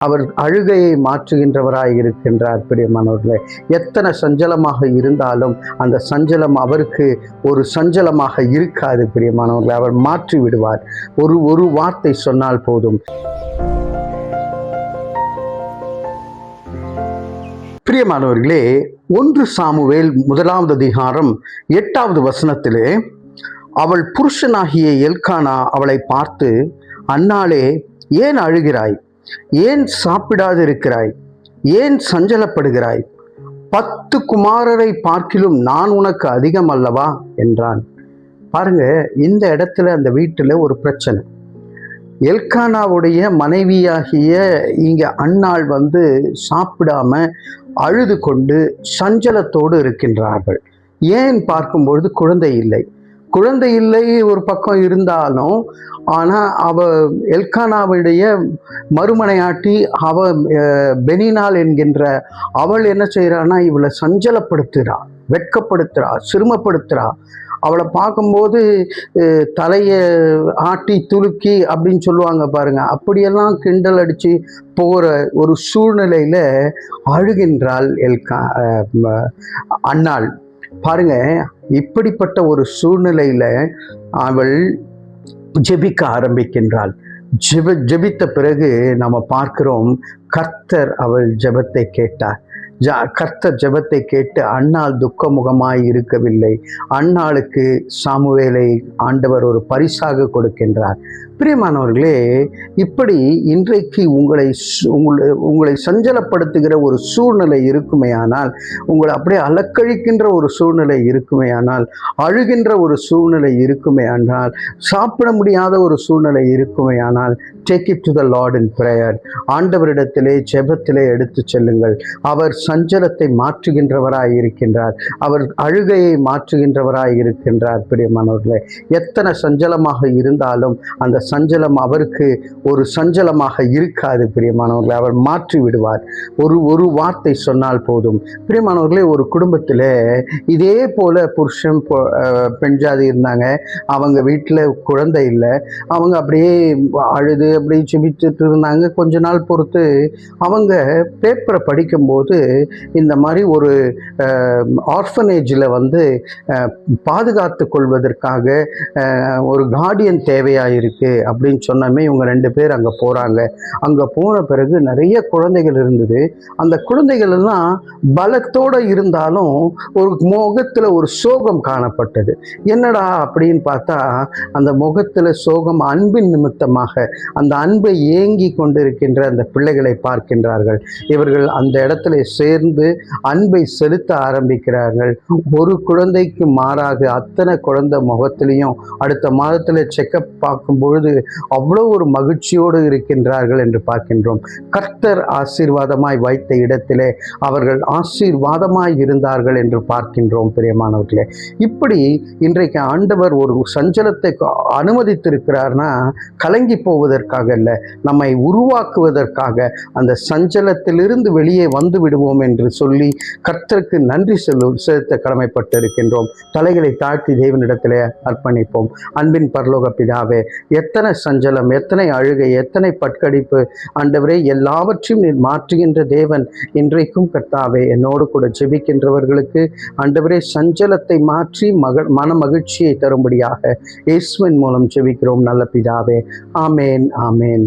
அவர் அழுகையை மாற்றுகின்றவராய் இருக்கின்றார். பிரியமானவர்களே, எத்தனை சஞ்சலமாக இருந்தாலும் அந்த சஞ்சலம் அவருக்கு ஒரு சஞ்சலமாக இருக்காது. பிரியமானவர்களே, அவர் மாற்றி விடுவார். ஒரு வார்த்தை சொன்னால் போதும். பிரியமானவர்களே, 1 சாமுவேல் 1 அதிகாரம் 8வது வசனத்திலே, அவள் புருஷனாகிய எல்கானா அவளை பார்த்து, அன்னாளே, ஏன் அழுகிறாய்? ஏன் சாப்பிடாதிருக்கிறாய்? ஏன் சஞ்சலப்படுகிறாய்? 10 குமாரரை பார்க்கிலும் நான் உனக்கு அதிகம் அல்லவா என்றான். பாருங்க, இந்த இடத்துல அந்த வீட்டில் ஒரு பிரச்சனை. எல்கானாவுடைய மனைவியாகிய இங்க அன்னாள் சாப்பிடாம அழுது கொண்டு சஞ்சலத்தோடு இருக்கின்றார்கள். ஏன் பார்க்கும்பொழுது குழந்தை இல்லை ஒரு பக்கம் இருந்தாலும், ஆனால் அவ எல்கானாவுடைய மறுமனையாட்டி பெனினாள் என்கின்ற அவள் என்ன செய்கிறான்னா, இவளை சஞ்சலப்படுத்துகிறா, வெட்கப்படுத்துகிறா, சிறுமப்படுத்துகிறா. அவளை பார்க்கும்போது தலையை ஆட்டி துலுக்கி அப்படின்னு சொல்லுவாங்க பாருங்க, அப்படியெல்லாம் கிண்டல் அடித்து போகிற ஒரு சூழ்நிலையில் அழுகின்றாள் அன்னாள். பாருங்க, இப்படிப்பட்ட ஒரு சூழ்நிலையில அவள் ஜெபிக்க ஆரம்பிக்கின்றாள். ஜெபித்த பிறகு நம்ம பார்க்கிறோம், கர்த்தர் அவள் ஜெபத்தை கேட்டார். கர்த்தர் ஜெபத்தை கேட்டு அன்னாள் துக்கமுகமாய் இருக்கவில்லை. அன்னாளுக்கு சாமுவேலை ஆண்டவர் ஒரு பரிசாக கொடுக்கின்றார். பிரியமானவர்களே, இப்படி இன்றைக்கு உங்களை சஞ்சலப்படுத்துகிற ஒரு சூழ்நிலை இருக்குமே ஆனால், உங்களை அப்படியே அலக்கழிக்கின்ற ஒரு சூழ்நிலை இருக்குமே ஆனால், அழுகின்ற ஒரு சூழ்நிலை இருக்குமே ஆனால், சாப்பிட முடியாத ஒரு சூழ்நிலை இருக்குமே ஆனால், take it to the Lord in prayer. ஆண்டவரிடத்திலே ஜெபத்திலே எடுத்து செல்லுங்கள். அவர் சஞ்சலத்தை மாற்றுகின்றவராய் இருக்கின்றார். அவர் அழுகையை மாற்றுகின்றவராய் இருக்கின்றார். பிரியமானவர்களே, எத்தனை சஞ்சலமாக இருந்தாலும் அந்த சஞ்சலம் அவருக்கு ஒரு சஞ்சலமாக இருக்காது. பிரியமானவர்களே, அவர் மாற்றி விடுவார். ஒரு வார்த்தை சொன்னால் போதும். பிரியமானவர்களே, ஒரு குடும்பத்தில் இதே போல புருஷன் பெண் ஜாதி இருந்தாங்க. அவங்க வீட்டில் குழந்தை இல்லை. அவங்க அப்படியே அழுது அப்படியே செபிச்சுட்டு இருந்தாங்க. கொஞ்ச நாள் பொறுத்து அவங்க பேப்பரை படிக்கும்போது இந்த மாதிரி ஒரு ஆர்ஃபனேஜில் பாதுகாத்து கொள்வதற்காக ஒரு கார்டியன் தேவையாக இருக்குது அப்படின்னு சொன்னமே, இவங்க 2 பேர் அங்கே போகிறாங்க. அங்கே போன பிறகு நிறைய குழந்தைகள் இருந்தது. அந்த குழந்தைகள் எல்லாம் பலத்தோடு இருந்தாலும் ஒரு முகத்தில் ஒரு சோகம் காணப்பட்டது. என்னடா அப்படின்னு பார்த்தா, அந்த முகத்தில் சோகம் அன்பின் நிமித்தமாக, அந்த அன்பை ஏங்கி கொண்டிருக்கின்ற அந்த பிள்ளைகளை பார்க்கின்றார்கள். இவர்கள் அந்த இடத்துல சேர்ந்து அன்பை செலுத்த ஆரம்பிக்கிறார்கள். ஒரு குழந்தைக்கு மாறாக அத்தனை குழந்தை முகத்திலையும் அடுத்த மாதத்தில் செக்கப் பார்க்கும் பொழுது அவ்வளோ ஒரு மகிழ்ச்சியோடு இருக்கின்றார்கள் என்று பார்க்கின்றோம். கர்த்தர் ஆசீர்வாதமாய் வைத்த இடத்திலே அவர்கள் ஆசீர்வாதமாய் இருந்தார்கள் என்று பார்க்கின்றோம். பிரியமானவர்களே, இப்படி இன்றைக்கு ஆண்டவர் ஒரு சஞ்சலத்தை அனுமதித்திருக்கிறார்னா கலங்கி போவதற்காக அல்ல, நம்மை உருவாக்குவதற்காக. அந்த சஞ்சலத்திலிருந்து வெளியே வந்து விடுவோம் என்று சொல்லி கர்த்தருக்கு நன்றி செலுத்த கடமைப்பட்டு இருக்கின்றோம். தலைகளை தாழ்த்தி தேவனிடத்திலே அர்ப்பணிப்போம். அன்பின் பரலோக பிதாவே, எத்தனை சஞ்சலம், எத்தனை அழுகை, எத்தனை பட்கடிப்பு, ஆண்டவரே, எல்லாவற்றையும் நீர் மாற்றுகின்ற தேவன். இன்றைக்கும் கர்த்தாவே, என்னோடு கூட ஜெபிக்கின்றவர்களுக்கு ஆண்டவரே சஞ்சலத்தை மாற்றி மன மகிழ்ச்சியை தரும்படியாக இயேசுவின் மூலம் ஜெபிக்கிறோம் நல்ல பிதாவே. ஆமேன், ஆமேன்.